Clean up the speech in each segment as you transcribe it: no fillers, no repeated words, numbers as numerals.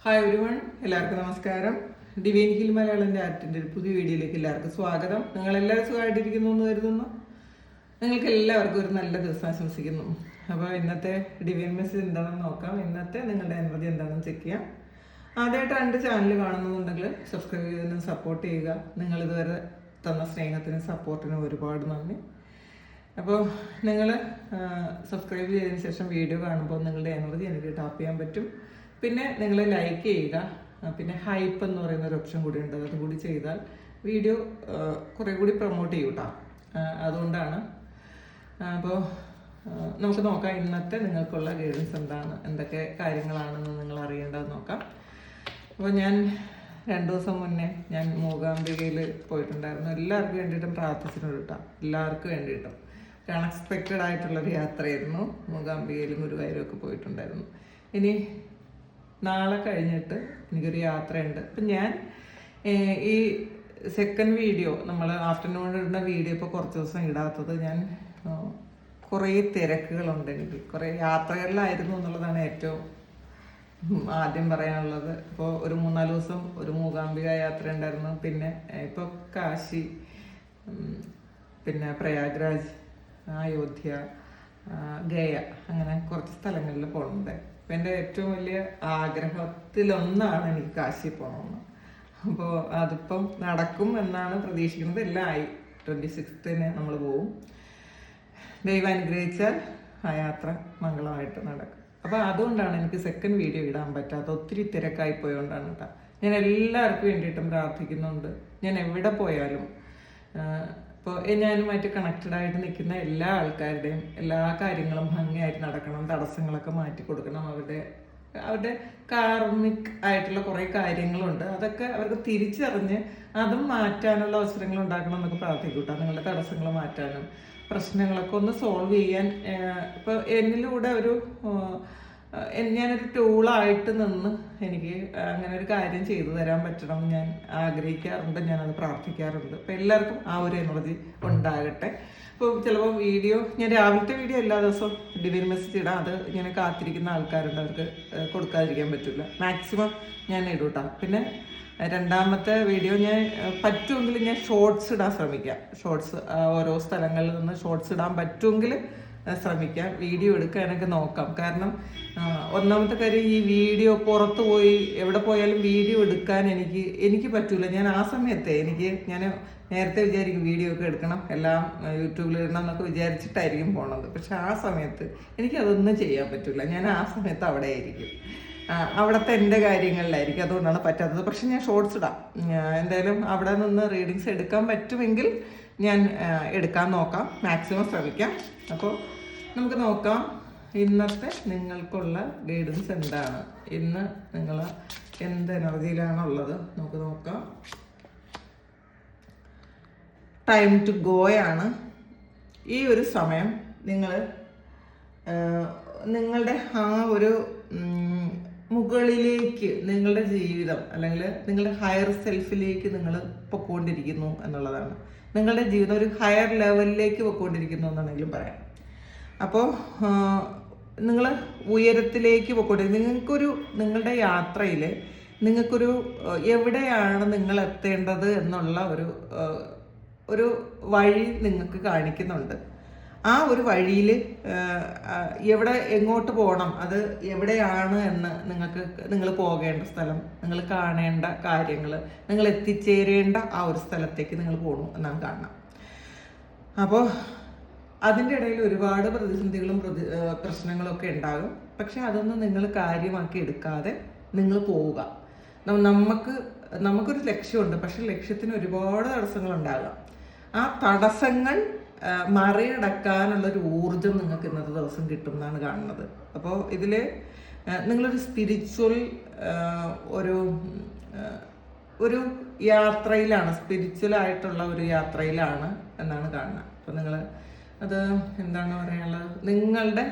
Hi everyone, എല്ലാവർക്കും നമസ്കാരം. Divine hill Malayalam ആർട്ടിൻ്റെ ഒരു പുതിയ വീഡിയോയിലേക്ക് എല്ലാവർക്കും സ്വാഗതം. നിങ്ങളെല്ലാവരും സുഖമായിട്ടിരിക്കുന്നു എന്ന് കരുതുന്നു. നിങ്ങൾക്ക് എല്ലാവർക്കും ഒരു നല്ല ദിവസം ആശംസിക്കുന്നു. അപ്പോൾ ഇന്നത്തെ ഡിവൈൻ മെസ്സേജ് എന്താണെന്ന് നോക്കാം. ഇന്നത്തെ നിങ്ങളുടെ എനർജി എന്താണെന്ന് ചെക്ക് ചെയ്യാം. ആദ്യമായിട്ട് എൻ്റെ ചാനൽ കാണുന്നുണ്ടെങ്കിൽ സബ്സ്ക്രൈബ് ചെയ്തതിനും സപ്പോർട്ട് ചെയ്യുക. നിങ്ങളിതുവരെ തന്ന സ്നേഹത്തിനും സപ്പോർട്ടിനും ഒരുപാട് നന്ദി. അപ്പോൾ നിങ്ങൾ സബ്സ്ക്രൈബ് ചെയ്തതിന് ശേഷം വീഡിയോ കാണുമ്പോൾ നിങ്ങളുടെ എനർജി എനിക്ക് ടാപ്പ് ചെയ്യാൻ പറ്റും. പിന്നെ നിങ്ങൾ ലൈക്ക് ചെയ്യുക. പിന്നെ ഹൈപ്പ് എന്ന് പറയുന്ന ഒരു ഓപ്ഷൻ കൂടി ഉണ്ട്, അതും കൂടി ചെയ്താൽ വീഡിയോ കുറേ കൂടി പ്രൊമോട്ട് ചെയ്യും കേട്ടോ. അതുകൊണ്ടാണ്. അപ്പോൾ നമുക്ക് നോക്കാം ഇന്നത്തെ നിങ്ങൾക്കുള്ള ഗൈഡൻസ് എന്താണ്, എന്തൊക്കെ കാര്യങ്ങളാണെന്ന് നിങ്ങൾ അറിയേണ്ടത് നോക്കാം. അപ്പോൾ ഞാൻ 2 ദിവസം മുന്നേ ഞാൻ മൂകാംബികയിൽ പോയിട്ടുണ്ടായിരുന്നു. എല്ലാവർക്കും വേണ്ടിയിട്ടും പ്രാർത്ഥിച്ചിട്ടുണ്ട് കേട്ടോ, എല്ലാവർക്കും വേണ്ടിയിട്ടും. ഒരു അൺഎക്സ്പെക്റ്റഡ് ആയിട്ടുള്ളൊരു യാത്രയായിരുന്നു. മൂകാംബികയിലും ഗുരുവായൂരും ഒക്കെ പോയിട്ടുണ്ടായിരുന്നു. ഇനി നാളെ കഴിഞ്ഞിട്ട് എനിക്കൊരു യാത്രയുണ്ട്. അപ്പം ഞാൻ ഈ സെക്കൻഡ് വീഡിയോ, നമ്മൾ ആഫ്റ്റർനൂൺ ഇടുന്ന വീഡിയോ ഇപ്പോൾ കുറച്ച് ദിവസം ഇടാത്തത് ഞാൻ കുറേ തിരക്കുകളുണ്ട്. എനിക്ക് കുറേ യാത്രകളിലായിരുന്നു എന്നുള്ളതാണ് ഏറ്റവും ആദ്യം പറയാനുള്ളത്. ഇപ്പോൾ ഒരു 3-4 ദിവസം ഒരു മൂകാംബിക യാത്ര ഉണ്ടായിരുന്നു. പിന്നെ ഇപ്പോൾ കാശി, പിന്നെ പ്രയാഗ്രാജ്, അയോധ്യ, ഗയ, അങ്ങനെ കുറച്ച് സ്ഥലങ്ങളിൽ പോകുന്നുണ്ട്. അപ്പം എൻ്റെ ഏറ്റവും വലിയ ആഗ്രഹത്തിലൊന്നാണ് എനിക്ക് കാശി പോകണമെന്ന്. അപ്പോൾ അതിപ്പം നടക്കും എന്നാണ് പ്രതീക്ഷിക്കുന്നത്. എല്ലാം ആയി. 26-ന് നമ്മൾ പോവും. ദൈവം അനുഗ്രഹിച്ചാൽ ആ യാത്ര മംഗളമായിട്ട് നടക്കും. അപ്പോൾ അതുകൊണ്ടാണ് എനിക്ക് സെക്കൻഡ് വീഡിയോ ഇടാൻ പറ്റാത്ത. ഒത്തിരി തിരക്കായി പോയതുകൊണ്ടാണ് കേട്ടോ. ഞാൻ എല്ലാവർക്കും വേണ്ടിയിട്ടും പ്രാർത്ഥിക്കുന്നുണ്ട്. ഞാൻ എവിടെ പോയാലും ഇപ്പോൾ ഞാനുമായിട്ട് കണക്റ്റഡ് ആയിട്ട് നിൽക്കുന്ന എല്ലാ ആൾക്കാരുടെയും എല്ലാ കാര്യങ്ങളും ഭംഗിയായിട്ട് നടക്കണം, തടസ്സങ്ങളൊക്കെ മാറ്റി കൊടുക്കണം. അവരുടെ കാർമിക് ആയിട്ടുള്ള കുറേ കാര്യങ്ങളുണ്ട്, അതൊക്കെ അവർക്ക് തിരിച്ചറിഞ്ഞ് അതും മാറ്റാനുള്ള അവസരങ്ങൾ ഉണ്ടാക്കണം എന്നൊക്കെ പ്രാർത്ഥിക്കൂട്ടോ. നിങ്ങളുടെ തടസ്സങ്ങൾ മാറ്റാനും പ്രശ്നങ്ങളൊക്കെ ഒന്ന് സോൾവ് ചെയ്യാൻ ഇപ്പോൾ എന്നിലൂടെ ഞാനൊരു ടൂളായിട്ട് നിന്ന് എനിക്ക് അങ്ങനെ ഒരു കാര്യം ചെയ്തു തരാൻ പറ്റണം ഞാൻ ആഗ്രഹിക്കാറുണ്ട്, ഞാനത് പ്രാർത്ഥിക്കാറുണ്ട്. അപ്പം എല്ലാവർക്കും ആ ഒരു എനർജി ഉണ്ടാകട്ടെ. ഇപ്പോൾ ചിലപ്പോൾ വീഡിയോ ഞാൻ രാവിലത്തെ വീഡിയോ എല്ലാ ദിവസവും ഡിവൈൻ മെസ്സേജ് ഇടാം. അത് ഇങ്ങനെ കാത്തിരിക്കുന്ന ആൾക്കാരുണ്ട്, അവർക്ക് കൊടുക്കാതിരിക്കാൻ പറ്റില്ല. മാക്സിമം ഞാൻ ഇടൂട്ടാ. പിന്നെ രണ്ടാമത്തെ വീഡിയോ ഞാൻ പറ്റുമെങ്കിൽ ഞാൻ ഷോർട്സ് ഇടാൻ ശ്രമിക്കാം. ഷോർട്സ് ഓരോ സ്ഥലങ്ങളിൽ നിന്ന് ഷോർട്സ് ഇടാൻ പറ്റുമെങ്കിൽ ശ്രമിക്കാം. വീഡിയോ എടുക്കാനൊക്കെ നോക്കാം. കാരണം ഒന്നാമത്തെ കാര്യം, ഈ വീഡിയോ പുറത്ത് പോയി എവിടെ പോയാലും വീഡിയോ എടുക്കാൻ എനിക്ക് പറ്റൂല. ഞാൻ ആ സമയത്തെ ഞാൻ നേരത്തെ വിചാരിക്കും വീഡിയോ ഒക്കെ എടുക്കണം, എല്ലാം യൂട്യൂബിൽ ഇടണം എന്നൊക്കെ വിചാരിച്ചിട്ടായിരിക്കും പോണത്. പക്ഷെ ആ സമയത്ത് എനിക്കതൊന്നും ചെയ്യാൻ പറ്റില്ല. ഞാൻ ആ സമയത്ത് അവിടെ ആയിരിക്കും, അവിടുത്തെ എൻ്റെ കാര്യങ്ങളിലായിരിക്കും. അതുകൊണ്ടാണ് പറ്റാത്തത്. പക്ഷെ ഞാൻ ഷോർട്സ് ഇടാം. എന്തായാലും അവിടെ നിന്ന് റീഡിങ്സ് എടുക്കാൻ പറ്റുമെങ്കിൽ ഞാൻ എടുക്കാൻ നോക്കാം, മാക്സിമം ശ്രമിക്കാം. അപ്പോൾ നമുക്ക് നോക്കാം ഇന്നത്തെ നിങ്ങൾക്കുള്ള ഗൈഡൻസ് എന്താണ്, ഇന്ന് നിങ്ങൾ എന്ത് എനർജിയിലാണുള്ളത് നമുക്ക് നോക്കാം. ടൈം ടു ഗോയാണ്. ഈ ഒരു സമയം നിങ്ങളുടെ ആ ഒരു മുകളിലേക്ക് നിങ്ങളുടെ ജീവിതം, അല്ലെങ്കിൽ നിങ്ങളുടെ ഹയർ സെൽഫിലേക്ക് നിങ്ങൾ പൊക്കോണ്ടിരിക്കുന്നു എന്നുള്ളതാണ്. നിങ്ങളുടെ ജീവിതം ഒരു ഹയർ ലെവലിലേക്ക് പൊക്കോണ്ടിരിക്കുന്നു എന്നാണെങ്കിലും പറയാം. അപ്പോൾ നിങ്ങൾ ഉയരത്തിലേക്ക് പൊക്കോണ്ടിരിക്കും. നിങ്ങളുടെ യാത്രയിൽ നിങ്ങൾക്കൊരു എവിടെയാണ് നിങ്ങൾ എത്തേണ്ടത് എന്നുള്ള ഒരു വഴി നിങ്ങൾക്ക് കാണിക്കുന്നുണ്ട്. ആ ഒരു വഴിയിൽ എങ്ങോട്ട് പോകണം, അത് എവിടെയാണ് എന്ന് നിങ്ങൾ പോകേണ്ട സ്ഥലം, നിങ്ങൾ കാണേണ്ട കാര്യങ്ങൾ, നിങ്ങൾ എത്തിച്ചേരേണ്ട ആ ഒരു സ്ഥലത്തേക്ക് നിങ്ങൾ പോകണം എന്നാണ് കാണണം. അപ്പോൾ അതിൻ്റെ ഇടയിൽ ഒരുപാട് പ്രതിസന്ധികളും പ്രശ്നങ്ങളൊക്കെ ഉണ്ടാകും. പക്ഷെ അതൊന്നും നിങ്ങൾ കാര്യമാക്കി എടുക്കാതെ നിങ്ങൾ പോവുക. നമുക്കൊരു ലക്ഷ്യമുണ്ട്, പക്ഷെ ലക്ഷ്യത്തിന് ഒരുപാട് തടസ്സങ്ങളുണ്ടാകാം. ആ തടസ്സങ്ങൾ മറികടക്കാനുള്ളൊരു ഊർജം നിങ്ങൾക്ക് ഇന്നത്തെ ദിവസം കിട്ടും എന്നാണ് കാണുന്നത്. അപ്പോൾ ഇതിൽ നിങ്ങളൊരു സ്പിരിച്വൽ ഒരു യാത്രയിലാണ്, സ്പിരിച്വലായിട്ടുള്ള ഒരു യാത്രയിലാണ് എന്നാണ് കാണുന്നത്. അപ്പോൾ നിങ്ങൾ അത് എന്താണ് പറയാനുള്ളത്, നിങ്ങളുടെ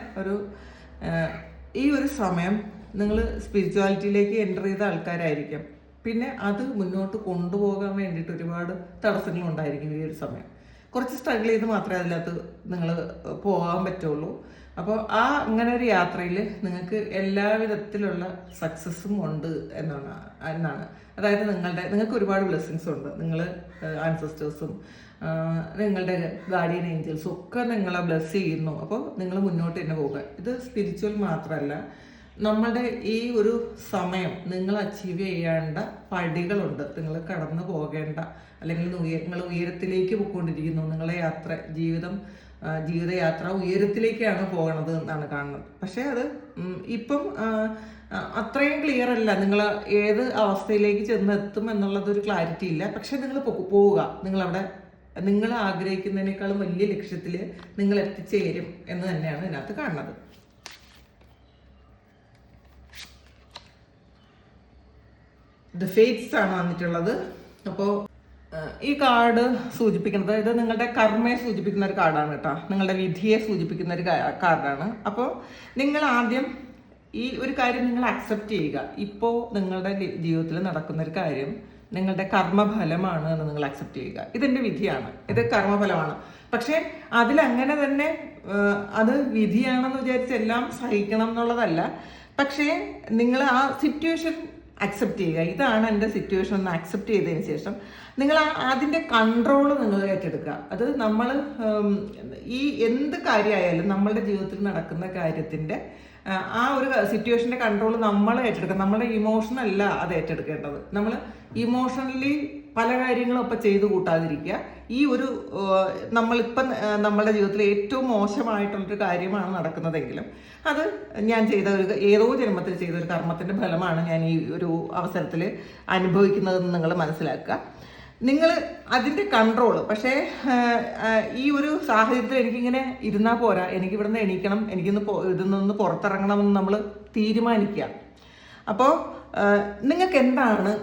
ഈ ഒരു സമയം നിങ്ങൾ സ്പിരിച്വാലിറ്റിയിലേക്ക് എൻ്റർ ചെയ്ത ആൾക്കാരായിരിക്കും. പിന്നെ അത് മുന്നോട്ട് കൊണ്ടുപോകാൻ വേണ്ടിയിട്ട് ഒരുപാട് തടസ്സങ്ങളുണ്ടായിരിക്കും ഈ ഒരു സമയം. കുറച്ച് സ്ട്രഗിൾ ചെയ്ത് മാത്രമേ അതിനകത്ത് നിങ്ങൾ പോകാൻ പറ്റുള്ളൂ. അപ്പോൾ അങ്ങനെ ഒരു യാത്രയിൽ നിങ്ങൾക്ക് എല്ലാവിധത്തിലുള്ള സക്സസ്സും ഉണ്ട് എന്നാണ്. അതായത് നിങ്ങൾക്ക് ഒരുപാട് ബ്ലെസ്സിങ്സ് ഉണ്ട്. നിങ്ങൾ ആൻസസ്റ്റേഴ്സും നിങ്ങളുടെ ഗാർഡിയൻ ഏഞ്ചൽസും ഒക്കെ നിങ്ങളെ ബ്ലെസ് ചെയ്യുന്നു. അപ്പോൾ നിങ്ങൾ മുന്നോട്ട് തന്നെ പോകുക. ഇത് സ്പിരിച്വൽ മാത്രമല്ല, നമ്മളുടെ ഈ ഒരു സമയം നിങ്ങൾ അച്ചീവ് ചെയ്യേണ്ട പടികളുണ്ട്. നിങ്ങൾ കടന്നു പോകേണ്ട, അല്ലെങ്കിൽ നിങ്ങൾ ഉയരത്തിലേക്ക് പോയിക്കൊണ്ടിരിക്കുന്നു. നിങ്ങളെ ജീവിതയാത്ര ഉയരത്തിലേക്കാണ് പോകണത് എന്നാണ് കാണുന്നത്. പക്ഷെ അത് ഇപ്പം അത്രയും ക്ലിയർ അല്ല. നിങ്ങൾ ഏത് അവസ്ഥയിലേക്ക് ചെന്നെത്തും എന്നുള്ളതൊരു ക്ലാരിറ്റി ഇല്ല. പക്ഷെ നിങ്ങൾ പോവുക. നിങ്ങൾ ആഗ്രഹിക്കുന്നതിനേക്കാളും വലിയ ലക്ഷ്യത്തിൽ നിങ്ങൾ എത്തിച്ചേരും എന്ന് തന്നെയാണ് ഇതിനകത്ത് കാണുന്നത്. ദ ഫേറ്റ്സ് ആണ് വന്നിട്ടുള്ളത്. അപ്പോൾ ഈ കാർഡ് സൂചിപ്പിക്കുന്നത്, ഇത് നിങ്ങളുടെ കർമ്മയെ സൂചിപ്പിക്കുന്ന ഒരു കാർഡാണ് കേട്ടോ. നിങ്ങളുടെ വിധിയെ സൂചിപ്പിക്കുന്ന ഒരു കാർഡാണ്. അപ്പോൾ നിങ്ങൾ ആദ്യം ഈ ഒരു കാര്യം നിങ്ങൾ അക്സെപ്റ്റ് ചെയ്യുക. ഇപ്പോൾ നിങ്ങളുടെ ജീവിതത്തിൽ നടക്കുന്ന ഒരു കാര്യം നിങ്ങളുടെ കർമ്മഫലമാണ് എന്ന് നിങ്ങൾ അക്സെപ്റ്റ് ചെയ്യുക. ഇതെന്റെ വിധിയാണ്, ഇത് കർമ്മഫലമാണ്. പക്ഷെ അതിലങ്ങനെ തന്നെ അത് വിധിയാണെന്ന് വിചാരിച്ച് എല്ലാം സഹിക്കണം എന്നുള്ളതല്ല. പക്ഷേ നിങ്ങൾ ആ സിറ്റുവേഷൻ അക്സെപ്റ്റ് ചെയ്യുക. ഇതാണ് എൻ്റെ സിറ്റുവേഷൻ എന്ന് അക്സെപ്റ്റ് ചെയ്തതിന് ശേഷം നിങ്ങൾ അതിൻ്റെ കൺട്രോൾ നിങ്ങൾ ഏറ്റെടുക്കുക. അത് നമ്മൾ ഈ എന്ത് കാര്യമായാലും നമ്മളുടെ ജീവിതത്തിൽ നടക്കുന്ന കാര്യത്തിൻ്റെ ആ ഒരു സിറ്റുവേഷൻ്റെ കൺട്രോൾ നമ്മൾ ഏറ്റെടുക്കുക. നമ്മുടെ ഇമോഷൻ അല്ല അത് ഏറ്റെടുക്കേണ്ടത്. നമ്മൾ ഇമോഷണലി പല കാര്യങ്ങളും ഇപ്പം ചെയ്തു കൂട്ടാതിരിക്കുക. ഈ ഒരു നമ്മളിപ്പം നമ്മളുടെ ജീവിതത്തിൽ ഏറ്റവും മോശമായിട്ടുള്ളൊരു കാര്യമാണ് നടക്കുന്നതെങ്കിലും അത് ഞാൻ ഏതോ ജന്മത്തിൽ ചെയ്ത ഒരു കർമ്മത്തിൻ്റെ ഫലമാണ് ഞാൻ ഈ ഒരു അവസരത്തിൽ അനുഭവിക്കുന്നതെന്ന് നിങ്ങൾ മനസ്സിലാക്കുക. നിങ്ങൾ അതിൻ്റെ കൺട്രോൾ. പക്ഷേ ഈ ഒരു സാഹചര്യത്തിൽ എനിക്കിങ്ങനെ ഇരുന്നാൽ പോരാ, എനിക്ക് ഇവിടുന്ന് എണീക്കണം, ഇതിൽ നിന്ന് പുറത്തിറങ്ങണമെന്ന് നമ്മൾ തീരുമാനിക്കുക. അപ്പോൾ നിങ്ങൾക്ക് എന്താണ്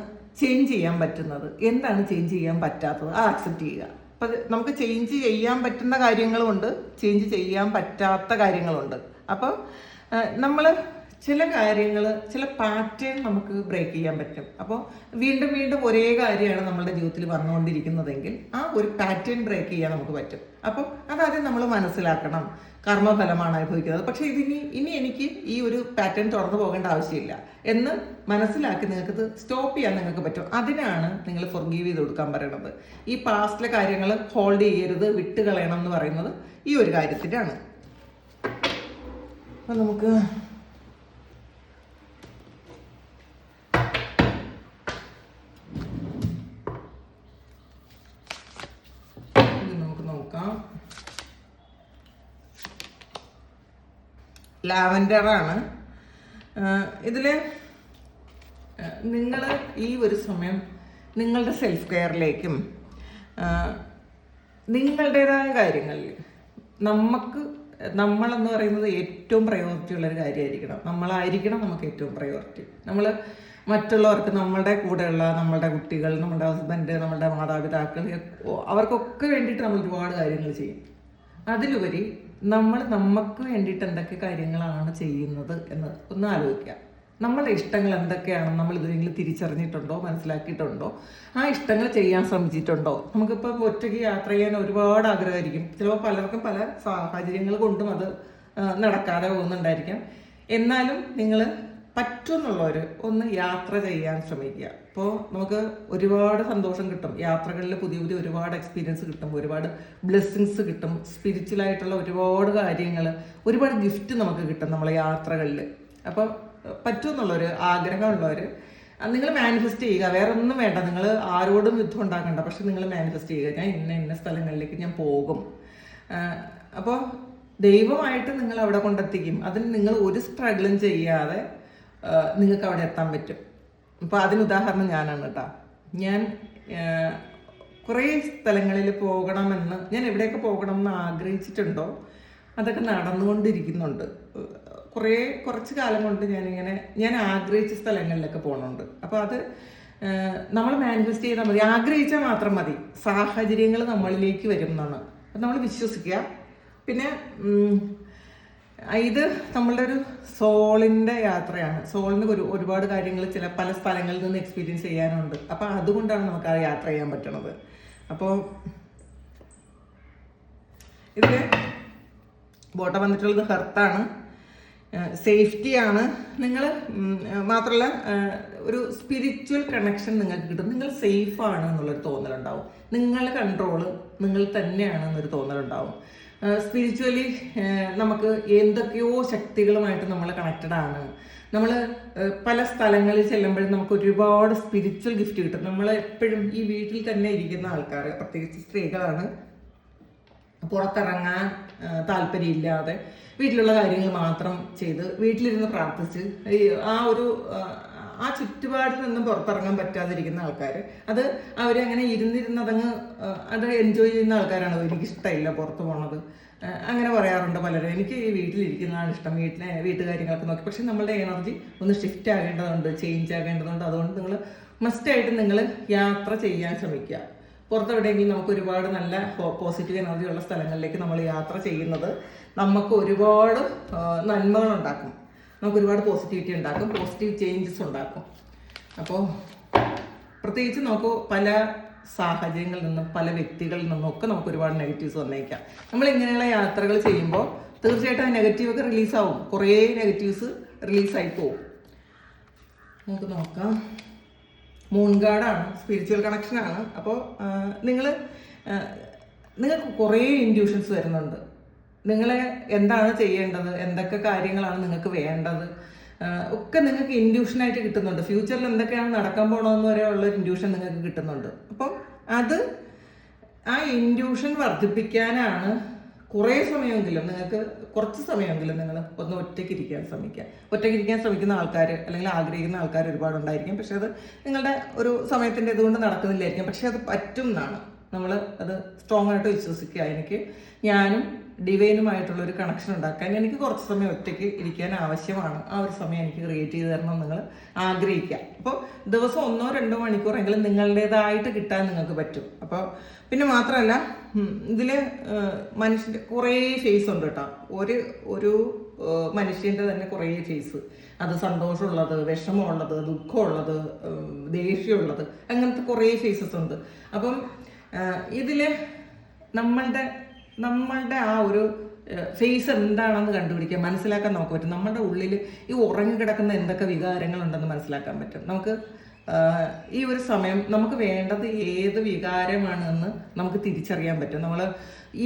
ചേഞ്ച് ചെയ്യാൻ പറ്റുന്നത്, എന്താണ് ചേഞ്ച് ചെയ്യാൻ പറ്റാത്തത്, അത് അക്സെപ്റ്റ് ചെയ്യുക. അപ്പം നമുക്ക് ചേഞ്ച് ചെയ്യാൻ പറ്റുന്ന കാര്യങ്ങളുമുണ്ട്, ചേഞ്ച് ചെയ്യാൻ പറ്റാത്ത കാര്യങ്ങളുണ്ട്. അപ്പോൾ നമ്മൾ ചില പാറ്റേൺ നമുക്ക് ബ്രേക്ക് ചെയ്യാൻ പറ്റും. അപ്പോൾ വീണ്ടും വീണ്ടും ഒരേ കാര്യമാണ് നമ്മളുടെ ജീവിതത്തിൽ വന്നുകൊണ്ടിരിക്കുന്നതെങ്കിൽ ആ ഒരു പാറ്റേൺ ബ്രേക്ക് ചെയ്യാൻ നമുക്ക് പറ്റും. അപ്പോൾ അതാദ്യം നമ്മൾ മനസ്സിലാക്കണം. കർമ്മഫലമാണ് അനുഭവിക്കുന്നത്. പക്ഷെ ഇനി എനിക്ക് ഈ ഒരു പാറ്റേൺ തുറന്നു പോകേണ്ട ആവശ്യമില്ല എന്ന് മനസ്സിലാക്കി നിങ്ങൾക്കത് സ്റ്റോപ്പ് ചെയ്യാൻ നിങ്ങൾക്ക് പറ്റും. അതിനാണ് നിങ്ങൾ ഫൊർഗീവ് ചെയ്ത് കൊടുക്കാൻ പറയുന്നത്. ഈ പാസ്റ്റിലെ കാര്യങ്ങൾ ഹോൾഡ് ചെയ്യരുത്, വിട്ട് കളയണം എന്ന് പറയുന്നത് ഈ ഒരു കാര്യത്തിലാണ്. അപ്പം നമുക്ക് നോക്കാം. ലാവൻഡറാണ് ഇതിൽ. നിങ്ങൾ ഈ ഒരു സമയം നിങ്ങളുടെ സെൽഫ് കെയറിലേക്കും നിങ്ങളുടേതായ കാര്യങ്ങളിൽ നമ്മളെന്ന് പറയുന്നത് ഏറ്റവും പ്രയോറിറ്റി ഉള്ളൊരു കാര്യമായിരിക്കണം. നമ്മളായിരിക്കണം നമുക്ക് ഏറ്റവും പ്രയോറിറ്റി. നമ്മൾ മറ്റുള്ളവർക്ക്, നമ്മളുടെ കൂടെയുള്ള നമ്മളുടെ കുട്ടികൾ, നമ്മുടെ ഹസ്ബൻഡ്, നമ്മളുടെ മാതാപിതാക്കൾ, അവർക്കൊക്കെ വേണ്ടിയിട്ട് നമ്മൾ ഒരുപാട് കാര്യങ്ങൾ ചെയ്യും. അതിലുപരി നമുക്ക് വേണ്ടിയിട്ട് എന്തൊക്കെ കാര്യങ്ങളാണ് ചെയ്യുന്നത് എന്ന് ഒന്ന് ആലോചിക്കുക. നമ്മളുടെ ഇഷ്ടങ്ങൾ എന്തൊക്കെയാണെന്ന് നമ്മൾ ഇതുവരെങ്കിലും തിരിച്ചറിഞ്ഞിട്ടുണ്ടോ, മനസ്സിലാക്കിയിട്ടുണ്ടോ, ആ ഇഷ്ടങ്ങൾ ചെയ്യാൻ ശ്രമിച്ചിട്ടുണ്ടോ? നമുക്കിപ്പോൾ ഒറ്റയ്ക്ക് യാത്ര ചെയ്യാൻ ഒരുപാട് ആഗ്രഹമായിരിക്കും. ചിലപ്പോൾ പലർക്കും പല സാഹചര്യങ്ങൾ കൊണ്ടും അത് നടക്കാതെ പോകുന്നുണ്ടായിരിക്കാം. എന്നാലും നിങ്ങൾ പറ്റുമെന്നുള്ളവർ ഒന്ന് യാത്ര ചെയ്യാൻ ശ്രമിക്കുക. അപ്പോൾ നമുക്ക് ഒരുപാട് സന്തോഷം കിട്ടും. യാത്രകളിൽ പുതിയ ഒരുപാട് എക്സ്പീരിയൻസ് കിട്ടും, ഒരുപാട് ബ്ലെസ്സിങ്സ് കിട്ടും, സ്പിരിച്വലായിട്ടുള്ള ഒരുപാട് കാര്യങ്ങൾ, ഒരുപാട് ഗിഫ്റ്റ് നമുക്ക് കിട്ടും നമ്മളെ യാത്രകളിൽ. അപ്പോൾ പറ്റുമെന്നുള്ളവർ, ആഗ്രഹമുള്ളവർ നിങ്ങൾ മാനിഫെസ്റ്റ് ചെയ്യുക. വേറെ ഒന്നും വേണ്ട, നിങ്ങൾ ആരോടും യുദ്ധം ഉണ്ടാക്കണ്ട. പക്ഷെ നിങ്ങൾ മാനിഫെസ്റ്റ് ചെയ്യുക, ഞാൻ ഇന്ന സ്ഥലങ്ങളിലേക്ക് ഞാൻ പോകും. അപ്പോൾ ദൈവമായിട്ട് നിങ്ങൾ അവിടെ കൊണ്ടെത്തിക്കും. അതിന് നിങ്ങൾ ഒരു സ്ട്രഗിളും ചെയ്യാതെ നിങ്ങൾക്ക് അവിടെ എത്താൻ പറ്റും. അപ്പോൾ അതിന് ഉദാഹരണം ഞാനാണ് കേട്ടോ. ഞാൻ കുറേ സ്ഥലങ്ങളിൽ പോകണമെന്ന്, ഞാൻ എവിടെയൊക്കെ പോകണമെന്ന് ആഗ്രഹിച്ചിട്ടുണ്ടോ അതൊക്കെ നടന്നുകൊണ്ടിരിക്കുന്നുണ്ട്. കുറച്ച് കാലം കൊണ്ട് ഞാൻ ആഗ്രഹിച്ച സ്ഥലങ്ങളിലൊക്കെ പോകുന്നുണ്ട്. അപ്പോൾ അത് നമ്മൾ മാനിഫെസ്റ്റ് ചെയ്താൽ മതി, ആഗ്രഹിച്ചാൽ മാത്രം മതി. സാഹചര്യങ്ങൾ നമ്മളിലേക്ക് വരും എന്നാണ്. അപ്പം നമ്മൾ വിശ്വസിക്കുക. പിന്നെ ഇത് നമ്മളുടെ ഒരു സോളിൻ്റെ യാത്രയാണ്. സോളിന് ഒരുപാട് കാര്യങ്ങൾ പല സ്ഥലങ്ങളിൽ നിന്ന് എക്സ്പീരിയൻസ് ചെയ്യാനുണ്ട്. അപ്പോൾ അതുകൊണ്ടാണ് നമുക്ക് ആ യാത്ര ചെയ്യാൻ പറ്റണത്. അപ്പോൾ ഇതിൽ ബോട്ടം വന്നിട്ടുള്ളത് ഹെർത്താണ്, സേഫ്റ്റിയാണ്. നിങ്ങൾ മാത്രമല്ല ഒരു സ്പിരിച്വൽ കണക്ഷൻ നിങ്ങൾക്ക് കിട്ടും. നിങ്ങൾ സേഫാണ് എന്നുള്ളൊരു തോന്നലുണ്ടാവും. നിങ്ങളുടെ കൺട്രോള് നിങ്ങൾ തന്നെയാണ് എന്നൊരു തോന്നലുണ്ടാവും. സ്പിരിച്വലി നമുക്ക് എന്തൊക്കെയോ ശക്തികളുമായിട്ട് നമ്മൾ കണക്റ്റഡ് ആണ്. നമ്മൾ പല സ്ഥലങ്ങളിൽ ചെല്ലുമ്പോഴും നമുക്ക് ഒരുപാട് സ്പിരിച്വൽ ഗിഫ്റ്റ് കിട്ടും. നമ്മൾ എപ്പോഴും ഈ വീട്ടിൽ തന്നെ ഇരിക്കുന്ന ആൾക്കാർ, പ്രത്യേകിച്ച് സ്ത്രീകളാണ്, പുറത്തിറങ്ങാൻ താല്പര്യമില്ലാതെ വീട്ടിലുള്ള കാര്യങ്ങൾ മാത്രം ചെയ്ത് വീട്ടിലിരുന്ന് പ്രാർത്ഥിച്ച് ആ ചുറ്റുപാടിൽ നിന്നും പുറത്തിറങ്ങാൻ പറ്റാതിരിക്കുന്ന ആൾക്കാർ, അത് അവരങ്ങനെ ഇരുന്നിരുന്നതങ്ങ് അത് എൻജോയ് ചെയ്യുന്ന ആൾക്കാരാണ്. എനിക്കിഷ്ടമില്ല പുറത്ത് പോണത്, അങ്ങനെ പറയാറുണ്ട് പലരും. എനിക്ക് ഈ വീട്ടിലിരിക്കുന്നതാണ് ഇഷ്ടം, വീട്ടുകാര്യങ്ങളൊക്കെ നോക്കി. പക്ഷെ നമ്മളുടെ എനർജി ഒന്ന് ഷിഫ്റ്റ് ആകേണ്ടതുണ്ട്, ചേഞ്ച് ആകേണ്ടതുണ്ട്. അതുകൊണ്ട് നിങ്ങൾ മസ്റ്റായിട്ട് നിങ്ങൾ യാത്ര ചെയ്യാൻ ശ്രമിക്കുക. പുറത്തെവിടെയെങ്കിലും നമുക്ക് ഒരുപാട് നല്ല പോസിറ്റീവ് എനർജി ഉള്ള സ്ഥലങ്ങളിലേക്ക് നമ്മൾ യാത്ര ചെയ്യുന്നത് നമുക്ക് ഒരുപാട് നന്മകളുണ്ടാക്കും, നമുക്ക് ഒരുപാട് പോസിറ്റിവിറ്റി ഉണ്ടാക്കും, പോസിറ്റീവ് ചേഞ്ചസ് ഉണ്ടാക്കും. അപ്പോൾ പ്രത്യേകിച്ച് നമുക്ക് പല സാഹചര്യങ്ങളിൽ നിന്നും പല വ്യക്തികളിൽ നിന്നും ഒക്കെ നമുക്ക് ഒരുപാട് നെഗറ്റീവ്സ് വന്നേക്കാം. നമ്മൾ ഇങ്ങനെയുള്ള യാത്രകൾ ചെയ്യുമ്പോൾ തീർച്ചയായിട്ടും ആ നെഗറ്റീവൊക്കെ റിലീസാവും, കുറേ നെഗറ്റീവ്സ് റിലീസായി പോവും. നമുക്ക് നോക്കാം. മൂൺ ഗാർഡാണ്, സ്പിരിച്വൽ കണക്ഷനാണ്. അപ്പോൾ നിങ്ങൾക്ക് കുറേ ഇൻഡ്യൂഷൻസ് വരുന്നുണ്ട്. നിങ്ങളെ എന്താണ് ചെയ്യേണ്ടത്, എന്തൊക്കെ കാര്യങ്ങളാണ് നിങ്ങൾക്ക് വേണ്ടത് ഒക്കെ നിങ്ങൾക്ക് ഇൻഡ്യൂഷനായിട്ട് കിട്ടുന്നുണ്ട്. ഫ്യൂച്ചറിൽ എന്തൊക്കെയാണ് നടക്കാൻ പോകണമെന്ന് വരെ ഉള്ള ഇൻഡ്യൂഷൻ നിങ്ങൾക്ക് കിട്ടുന്നുണ്ട്. അപ്പം ആ ഇൻഡ്യൂഷൻ വർദ്ധിപ്പിക്കാനാണ് കുറേ സമയമെങ്കിലും കുറച്ച് സമയമെങ്കിലും നിങ്ങൾ ഒന്ന് ഒറ്റയ്ക്കിരിക്കാൻ ശ്രമിക്കുക. ഒറ്റയ്ക്കിരിക്കാൻ ശ്രമിക്കുന്ന ആൾക്കാർ അല്ലെങ്കിൽ ആഗ്രഹിക്കുന്ന ആൾക്കാർ ഒരുപാടുണ്ടായിരിക്കും. പക്ഷെ അത് നിങ്ങളുടെ ഒരു സമയത്തിൻ്റെ ഇതുകൊണ്ട് നടക്കുന്നില്ലായിരിക്കും. പക്ഷെ അത് പറ്റും എന്നാണ് നമ്മൾ അത് സ്ട്രോങ് ആയിട്ട് വിശ്വസിക്കുക. ഞാനും ഡിവൈനുമായിട്ടുള്ളൊരു കണക്ഷൻ ഉണ്ടാക്കാൻ എനിക്ക് കുറച്ച് സമയം ഒറ്റയ്ക്ക് ഇരിക്കാൻ ആവശ്യമാണ്. ആ ഒരു സമയം എനിക്ക് ക്രിയേറ്റ് ചെയ്ത് തരണം നിങ്ങൾ ആഗ്രഹിക്കുക. അപ്പോൾ ദിവസം 1-2 മണിക്കൂറെങ്കിലും നിങ്ങളുടേതായിട്ട് കിട്ടാൻ നിങ്ങൾക്ക് പറ്റും. അപ്പോൾ പിന്നെ മാത്രമല്ല, ഇതിൽ മനുഷ്യൻ്റെ കുറേ ഫേസ് ഉണ്ട് കേട്ടോ. ഒരു മനുഷ്യൻ്റെ തന്നെ കുറേ ഫേസ്. അത് സന്തോഷമുള്ളത്, വിഷമമുള്ളത്, ദുഃഖമുള്ളത്, ദേഷ്യമുള്ളത്, അങ്ങനത്തെ കുറേ ഫേസസ് ഉണ്ട്. അപ്പം ഇതിൽ നമ്മളുടെ ആ ഒരു ഫേസ് എന്താണെന്ന് കണ്ടുപിടിക്കാൻ, മനസ്സിലാക്കാൻ നമുക്ക് പറ്റും. നമ്മുടെ ഉള്ളിൽ ഈ ഉറങ്ങിക്കിടക്കുന്ന എന്തൊക്കെ വികാരങ്ങളുണ്ടെന്ന് മനസ്സിലാക്കാൻ പറ്റും. നമുക്ക് ഈ ഒരു സമയം നമുക്ക് വേണ്ടത് ഏത് വികാരമാണെന്ന് നമുക്ക് തിരിച്ചറിയാൻ പറ്റും. നമ്മൾ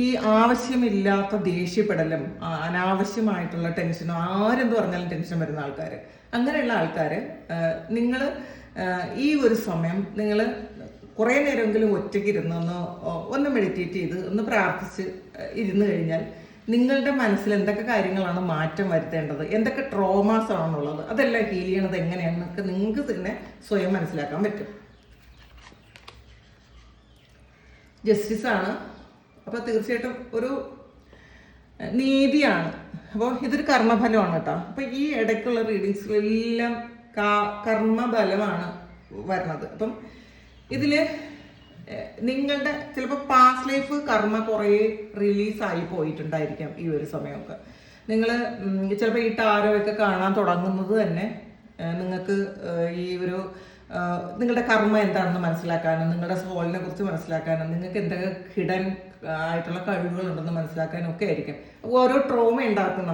ഈ ആവശ്യമില്ലാത്ത ദേഷ്യപ്പെടലും അനാവശ്യമായിട്ടുള്ള ടെൻഷനും, ആരെന്ത് പറഞ്ഞാലും ടെൻഷൻ വരുന്ന ആൾക്കാർ, അങ്ങനെയുള്ള ആൾക്കാർ നിങ്ങൾ ഈ ഒരു സമയം നിങ്ങൾ കുറേ നേരമെങ്കിലും ഒറ്റയ്ക്ക് ഇരുന്ന് ഒന്ന് മെഡിറ്റേറ്റ് ചെയ്ത് ഒന്ന് പ്രാർത്ഥിച്ച് ഇരുന്ന് കഴിഞ്ഞാൽ നിങ്ങളുടെ മനസ്സിൽ എന്തൊക്കെ കാര്യങ്ങളാണ് മാറ്റം വരുത്തേണ്ടത്, എന്തൊക്കെ ട്രോമാസ് ആണെന്നുള്ളത്, അതെല്ലാം ഹീൽ ചെയ്യണത് എങ്ങനെയാണെന്നൊക്കെ നിങ്ങൾക്ക് തന്നെ സ്വയം മനസ്സിലാക്കാൻ പറ്റും. ജസ്റ്റിസ് ആണ്. അപ്പോൾ തീർച്ചയായിട്ടും ഒരു നീതിയാണ്. അപ്പോൾ ഇതൊരു കർമ്മഫലമാണ് കേട്ടോ. അപ്പോൾ ഈ ഇടയ്ക്കുള്ള റീഡിങ്സിലെല്ലാം കർമ്മഫലമാണ് വരണത്. അപ്പം ഇതിൽ നിങ്ങളുടെ ചിലപ്പോൾ പാസ്റ്റ് ലൈഫ് കർമ്മ കുറേ റിലീസായി പോയിട്ടുണ്ടായിരിക്കാം ഈ ഒരു സമയമൊക്കെ. നിങ്ങൾ ചിലപ്പോൾ ഈ ടാരോയൊക്കെ കാണാൻ തുടങ്ങുന്നത് തന്നെ നിങ്ങൾക്ക് ഈ ഒരു നിങ്ങളുടെ കർമ്മ എന്താണെന്ന് മനസ്സിലാക്കാനും നിങ്ങളുടെ സോളിനെ കുറിച്ച് മനസ്സിലാക്കാനും നിങ്ങൾക്ക് എന്തൊക്കെ ഹിഡൻ ആയിട്ടുള്ള കഴിവുകളുണ്ടെന്ന് മനസ്സിലാക്കാനും ഒക്കെ ആയിരിക്കും. ഓരോ ട്രോമ ഉണ്ടാക്കും.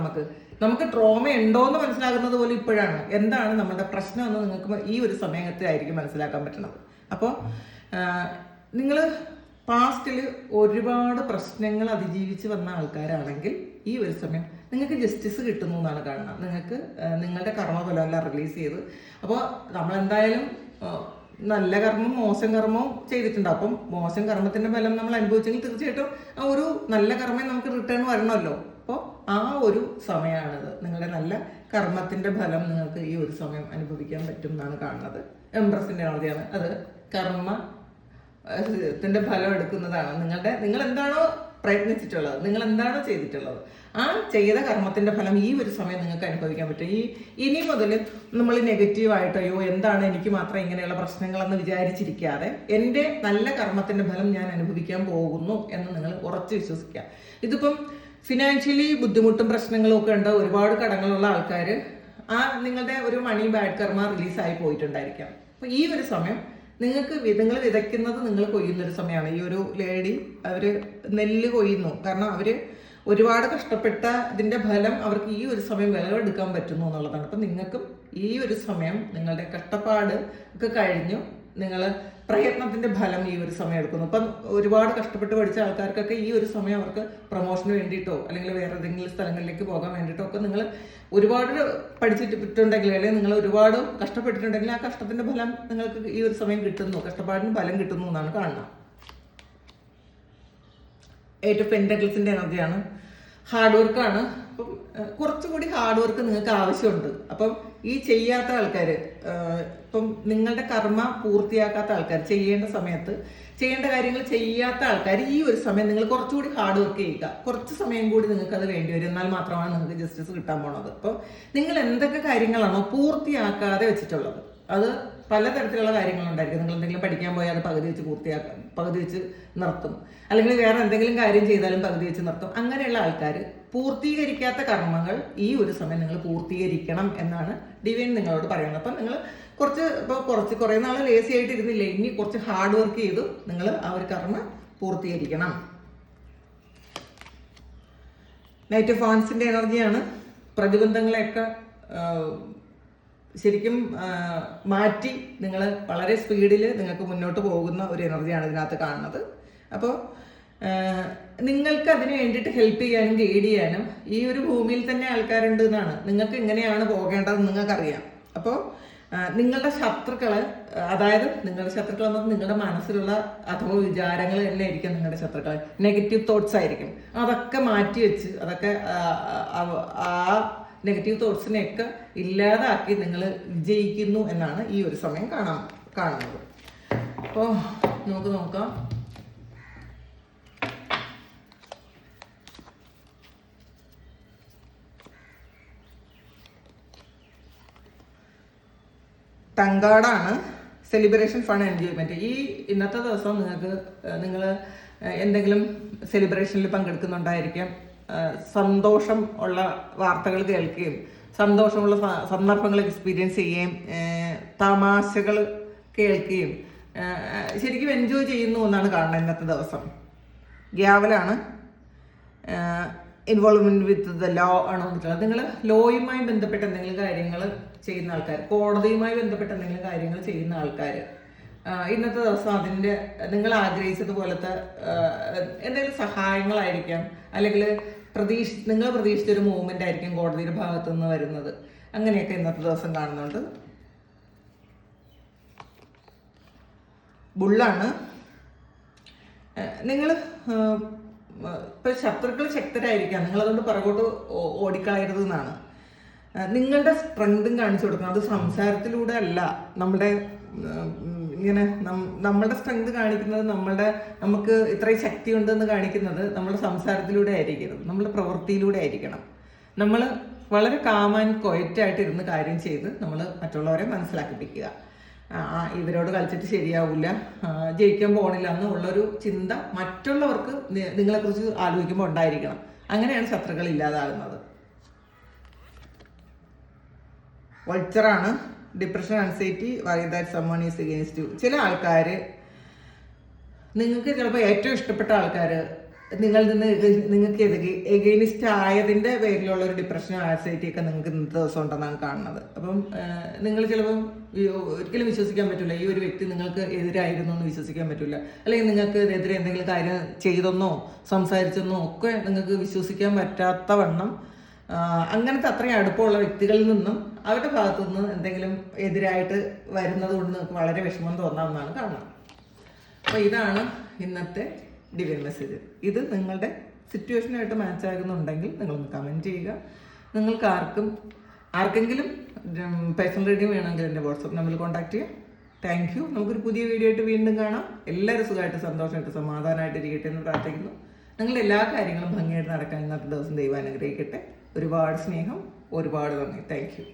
നമുക്ക് ട്രോമ ഉണ്ടോ എന്ന് മനസ്സിലാക്കുന്നത് പോലെ ഇപ്പോഴാണ് എന്താണ് നമ്മുടെ പ്രശ്നം എന്ന് നിങ്ങൾക്ക് ഈ ഒരു സമയത്തായിരിക്കും മനസ്സിലാക്കാൻ പറ്റുന്നത്. അപ്പോൾ നിങ്ങൾ പാസ്റ്റിൽ ഒരുപാട് പ്രശ്നങ്ങൾ അതിജീവിച്ച് വന്ന ആൾക്കാരാണെങ്കിൽ ഈ ഒരു സമയം നിങ്ങൾക്ക് ജസ്റ്റിസ് കിട്ടുന്നു എന്നാണ് കാണുന്നത്. നിങ്ങൾക്ക് നിങ്ങളുടെ കർമ്മഫലമെല്ലാം റിലീസ് ചെയ്ത്, അപ്പോൾ നമ്മളെന്തായാലും നല്ല കർമ്മം മോശം കർമ്മവും ചെയ്തിട്ടുണ്ട്. അപ്പം മോശം കർമ്മത്തിൻ്റെ ഫലം നമ്മൾ അനുഭവിച്ചെങ്കിൽ തീർച്ചയായിട്ടും ആ ഒരു നല്ല കർമ്മം നമുക്ക് റിട്ടേൺ വരണമല്ലോ. അപ്പോൾ ആ ഒരു സമയമാണിത്. നിങ്ങളുടെ നല്ല കർമ്മത്തിൻ്റെ ഫലം നിങ്ങൾക്ക് ഈ ഒരു സമയം അനുഭവിക്കാൻ പറ്റും എന്നാണ് കാണുന്നത്. എംപ്രസിൻ്റെ എനർജിയാണ് അത്. കർമ്മത്തിൻ്റെ ഫലം എടുക്കുന്നതാണ്. നിങ്ങൾ എന്താണോ പ്രയത്നിച്ചിട്ടുള്ളത്, നിങ്ങൾ എന്താണോ ചെയ്തിട്ടുള്ളത്, ആ ചെയ്ത കർമ്മത്തിന്റെ ഫലം ഈ ഒരു സമയം നിങ്ങൾക്ക് അനുഭവിക്കാൻ പറ്റും. ഇനി മുതൽ നമ്മൾ നെഗറ്റീവായിട്ടോ അയ്യോ എന്താണ് എനിക്ക് മാത്രം ഇങ്ങനെയുള്ള പ്രശ്നങ്ങളെന്ന് വിചാരിച്ചിരിക്കാതെ എൻ്റെ നല്ല കർമ്മത്തിന്റെ ഫലം ഞാൻ അനുഭവിക്കാൻ പോകുന്നു എന്ന് നിങ്ങൾ ഉറച്ചു വിശ്വസിക്കുക. ഇതിപ്പം ഫിനാൻഷ്യലി ബുദ്ധിമുട്ടും പ്രശ്നങ്ങളും ഒക്കെ ഉണ്ട്, ഒരുപാട് കടങ്ങളുള്ള ആൾക്കാർ നിങ്ങളുടെ ഒരു മണി ബാഡ് കർമ്മ റിലീസായി പോയിട്ടുണ്ടായിരിക്കാം. അപ്പോൾ ഈ ഒരു സമയം നിങ്ങൾ വിതയ്ക്കുന്നത് നിങ്ങൾ കൊയ്യുന്നൊരു സമയമാണ്. ഈ ഒരു ലേഡി അവർ നെല്ല് കൊയ്യുന്നു. കാരണം അവർ ഒരുപാട് കഷ്ടപ്പെട്ട ഇതിൻ്റെ ഫലം അവർക്ക് ഈ ഒരു സമയം വിളവെടുക്കാൻ പറ്റുന്നു എന്നുള്ളതാണ്. അപ്പം നിങ്ങൾക്കും ഈ ഒരു സമയം നിങ്ങളുടെ കഷ്ടപ്പാട് ഒക്കെ കഴിഞ്ഞു നിങ്ങൾ പ്രയത്നത്തിൻ്റെ ഫലം ഈ ഒരു സമയം എടുക്കുന്നു. ഇപ്പം ഒരുപാട് കഷ്ടപ്പെട്ട് പഠിച്ച ആൾക്കാർക്കൊക്കെ ഈ ഒരു സമയം അവർക്ക് പ്രൊമോഷന് വേണ്ടിയിട്ടോ അല്ലെങ്കിൽ വേറെ ഏതെങ്കിലും സ്ഥലങ്ങളിലേക്ക് പോകാൻ വേണ്ടിയിട്ടോ ഒക്കെ നിങ്ങൾ ഒരുപാട് പഠിച്ചിട്ടുണ്ടെങ്കിൽ അല്ലെങ്കിൽ നിങ്ങൾ ഒരുപാട് കഷ്ടപ്പെട്ടിട്ടുണ്ടെങ്കിൽ ആ കഷ്ടത്തിൻ്റെ ഫലം നിങ്ങൾക്ക് ഈ ഒരു സമയം കിട്ടുന്നു, കഷ്ടപ്പാടിന് ഫലം കിട്ടുന്നു എന്നാണ് കാണുന്നത്. 8 ഓഫ് പെന്റക്കിൾസിന്റെ എനർജിയാണ്. ഹാർഡ് വർക്കാണ്. അപ്പം കുറച്ചുകൂടി ഹാർഡ് വർക്ക് നിങ്ങൾക്ക് ആവശ്യമുണ്ട്. അപ്പം ഈ ചെയ്യാത്ത ആൾക്കാർ, ഇപ്പം നിങ്ങളുടെ കർമ്മ പൂർത്തിയാക്കാത്ത ആൾക്കാർ, ചെയ്യേണ്ട സമയത്ത് ചെയ്യേണ്ട കാര്യങ്ങൾ ചെയ്യാത്ത ആൾക്കാർ ഈ ഒരു സമയം നിങ്ങൾ കുറച്ചുകൂടി ഹാർഡ് വർക്ക് ചെയ്യുക. കുറച്ച് സമയം കൂടി നിങ്ങൾക്ക് അത് വേണ്ടി വരും. എന്നാൽ മാത്രമാണ് നിങ്ങൾക്ക് ജസ്റ്റിസ് കിട്ടാൻ പോണത്. അപ്പം നിങ്ങൾ എന്തൊക്കെ കാര്യങ്ങളാണോ പൂർത്തിയാക്കാതെ വെച്ചിട്ടുള്ളത്, അത് പലതരത്തിലുള്ള കാര്യങ്ങളുണ്ടായിരിക്കും. നിങ്ങൾ എന്തെങ്കിലും പഠിക്കാൻ പോയാൽ അത് പകുതി വെച്ച് നിർത്തും. അല്ലെങ്കിൽ വേറെ എന്തെങ്കിലും കാര്യം ചെയ്താലും പകുതി വെച്ച് നിർത്തും. അങ്ങനെയുള്ള ആൾക്കാർ പൂർത്തീകരിക്കാത്ത കർമ്മങ്ങൾ ഈ ഒരു സമയം നിങ്ങൾ പൂർത്തീകരിക്കണം എന്നാണ് ഡിവൈൻ നിങ്ങളോട് പറയുന്നത്. അപ്പം നിങ്ങൾ കുറേ നാൾ ലേസി ആയിട്ട് ഇരുന്നില്ല, ഇനി കുറച്ച് ഹാർഡ് വർക്ക് ചെയ്തു നിങ്ങൾ ആ ഒരു കർമ്മം പൂർത്തീകരിക്കണം. നൈറ്റ് ഓഫ് വാൻസിന്റെ എനർജിയാണ്. പ്രതിബന്ധങ്ങളെയൊക്കെ ശരിക്കും മാറ്റി നിങ്ങൾ വളരെ സ്പീഡിൽ നിങ്ങൾക്ക് മുന്നോട്ട് പോകുന്ന ഒരു എനർജിയാണ് ഇതിനകത്ത് കാണുന്നത്. അപ്പോൾ നിങ്ങൾക്ക് അതിന് വേണ്ടിയിട്ട് ഹെൽപ്പ് ചെയ്യാനും ഗൈഡ് ചെയ്യാനും ഈ ഒരു ഭൂമിയിൽ തന്നെ ആൾക്കാരുണ്ട് എന്നാണ്. നിങ്ങൾക്ക് എങ്ങനെയാണ് പോകേണ്ടതെന്ന് നിങ്ങൾക്കറിയാം. അപ്പോൾ നിങ്ങളുടെ ശത്രുക്കള്, അതായത് നിങ്ങളുടെ ശത്രുക്കൾ എന്നത് നിങ്ങളുടെ മനസ്സിലുള്ള അഥവാ വിചാരങ്ങൾ തന്നെ ആയിരിക്കും നിങ്ങളുടെ ശത്രുക്കൾ. നെഗറ്റീവ് തോട്ട്സ് ആയിരിക്കും. അതൊക്കെ മാറ്റി വെച്ച് അതൊക്കെ ആ നെഗറ്റീവ് തോട്ട്സിനെയൊക്കെ ഇല്ലാതാക്കി നിങ്ങൾ വിജയിക്കുന്നു എന്നാണ് ഈ ഒരു സമയം കാണുന്നത്. അപ്പോൾ നമുക്ക് നോക്കാം. തങ്കാടാണ്. Celebration, fun, enjoyment. ഈ ഇന്നത്തെ ദിവസം നിങ്ങൾ എന്തെങ്കിലും സെലിബ്രേഷനിൽ പങ്കെടുക്കുന്നുണ്ടായിരിക്കാം. സന്തോഷം ഉള്ള വാർത്തകൾ കേൾക്കുകയും സന്തോഷമുള്ള സന്ദർഭങ്ങൾ എക്സ്പീരിയൻസ് ചെയ്യുകയും തമാശകൾ കേൾക്കുകയും ശരിക്കും എൻജോയ് ചെയ്യുന്നു എന്നാണ് കാണുന്നത് ഇന്നത്തെ ദിവസം. ഗ്യാവലാണ്. ഇൻവോൾവ്മെന്റ് വിത്ത് ദ ലോ ആണ് വന്നിട്ടുള്ളത്. നിങ്ങൾ ലോയുമായി ബന്ധപ്പെട്ട എന്തെങ്കിലും കാര്യങ്ങൾ ചെയ്യുന്ന ആൾക്കാർ, കോടതിയുമായി ബന്ധപ്പെട്ട എന്തെങ്കിലും കാര്യങ്ങൾ ചെയ്യുന്ന ആൾക്കാർ ഇന്നത്തെ ദിവസം അതിൻ്റെ നിങ്ങൾ ആഗ്രഹിച്ചതുപോലത്തെ എന്തെങ്കിലും സഹായങ്ങളായിരിക്കാം, അല്ലെങ്കിൽ നിങ്ങൾ പ്രതീക്ഷിച്ചൊരു മൂവ്മെന്റ് ആയിരിക്കും കോടതിയുടെ ഭാഗത്തു നിന്ന് വരുന്നത്. അങ്ങനെയൊക്കെ ഇന്നത്തെ ദിവസം കാണുന്നുണ്ട്. ബുള്ളാണ്. നിങ്ങൾ ഇപ്പൊ ശത്രുക്കൾ ശക്തരായിരിക്കാം, നിങ്ങളതുകൊണ്ട് പുറകോട്ട് ഓടിക്കളയരുത് എന്നാണ്. നിങ്ങളുടെ സ്ട്രെങ്തും കാണിച്ചു കൊടുക്കണം. അത് സംസാരത്തിലൂടെ അല്ല. നമ്മളുടെ സ്ട്രെങ്ത് കാണിക്കുന്നത് നമുക്ക് ഇത്രയും ശക്തി ഉണ്ടെന്ന് കാണിക്കുന്നത് നമ്മുടെ സംസാരത്തിലൂടെ ആയിരിക്കണം, നമ്മുടെ പ്രവൃത്തിയിലൂടെ ആയിരിക്കണം. നമ്മൾ വളരെ കാം ആൻഡ് ക്വയറ്റായിട്ട് ഇരുന്ന് കാര്യം ചെയ്ത് നമ്മൾ മറ്റുള്ളവരെ മനസ്സിലാക്കിപ്പിക്കുക. ഇവരോട് കളിച്ചിട്ട് ശരിയാവില്ല, ജയിക്കാൻ പോകണില്ല എന്നുള്ളൊരു ചിന്ത മറ്റുള്ളവർക്ക് നിങ്ങളെക്കുറിച്ച് ആലോചിക്കുമ്പോൾ ഉണ്ടായിരിക്കണം. അങ്ങനെയാണ് ശത്രുക്കൾ ഇല്ലാതാകുന്നത്. വൾച്ചറാണ്. Depression, anxiety, worry that someone is against you. ചില ആൾക്കാർ, നിങ്ങൾക്ക് ചിലപ്പോൾ ഏറ്റവും ഇഷ്ടപ്പെട്ട ആൾക്കാർ നിങ്ങൾക്ക് എഗെയിനിസ്റ്റ് ആയതിൻ്റെ പേരിലുള്ള ഒരു ഡിപ്രഷനോ ആൻസൈറ്റി ഒക്കെ നിങ്ങൾക്ക് ഇന്നത്തെ ദിവസം ഉണ്ടെന്നാണ് കാണുന്നത്. അപ്പം നിങ്ങൾ ചിലപ്പം ഒരിക്കലും വിശ്വസിക്കാൻ പറ്റില്ല ഈ ഒരു വ്യക്തി നിങ്ങൾക്ക് എതിരായിരുന്നു എന്ന് വിശ്വസിക്കാൻ പറ്റില്ല. അല്ലെങ്കിൽ നിങ്ങൾക്ക് എതിരെ എന്തെങ്കിലും കാര്യം ചെയ്തെന്നോ സംസാരിച്ചെന്നോ ഒക്കെ നിങ്ങൾക്ക് വിശ്വസിക്കാൻ പറ്റാത്ത വണ്ണം അങ്ങനത്തെ അത്രയും അടുപ്പമുള്ള വ്യക്തികളിൽ നിന്നും അവരുടെ ഭാഗത്തു നിന്ന് എന്തെങ്കിലും എതിരായിട്ട് വരുന്നത് കൊണ്ട് നിങ്ങൾക്ക് വളരെ വിഷമം തോന്നാമെന്നാണ് കാണുന്നത്. അപ്പോൾ ഇതാണ് ഇന്നത്തെ ഡിവൈൻ മെസ്സേജ്. ഇത് നിങ്ങളുടെ സിറ്റുവേഷനായിട്ട് മാച്ച് ആകുന്നുണ്ടെങ്കിൽ നിങ്ങളൊന്ന് കമൻറ്റ് ചെയ്യുക. നിങ്ങൾക്ക് ആർക്കെങ്കിലും പേഴ്സണൽ റീഡിങ് വേണമെങ്കിൽ എൻ്റെ വാട്സപ്പ് നമ്പറിൽ കോൺടാക്ട് ചെയ്യുക. Thank you. നമുക്കൊരു പുതിയ വീഡിയോ ആയിട്ട് വീണ്ടും കാണാം. എല്ലാവരും സുഖമായിട്ട് സന്തോഷമായിട്ട് സമാധാനമായിട്ട് ഇരിക്കട്ടെ എന്ന് പ്രാർത്ഥിക്കുന്നു. നിങ്ങളുടെ എല്ലാ കാര്യങ്ങളും ഭംഗിയായിട്ട് നടക്കാൻ ഇന്നത്തെ ദിവസം ദൈവം അനുഗ്രഹിക്കട്ടെ. ഒരുപാട് സ്നേഹം, ഒരുപാട് നന്ദി. Thank you.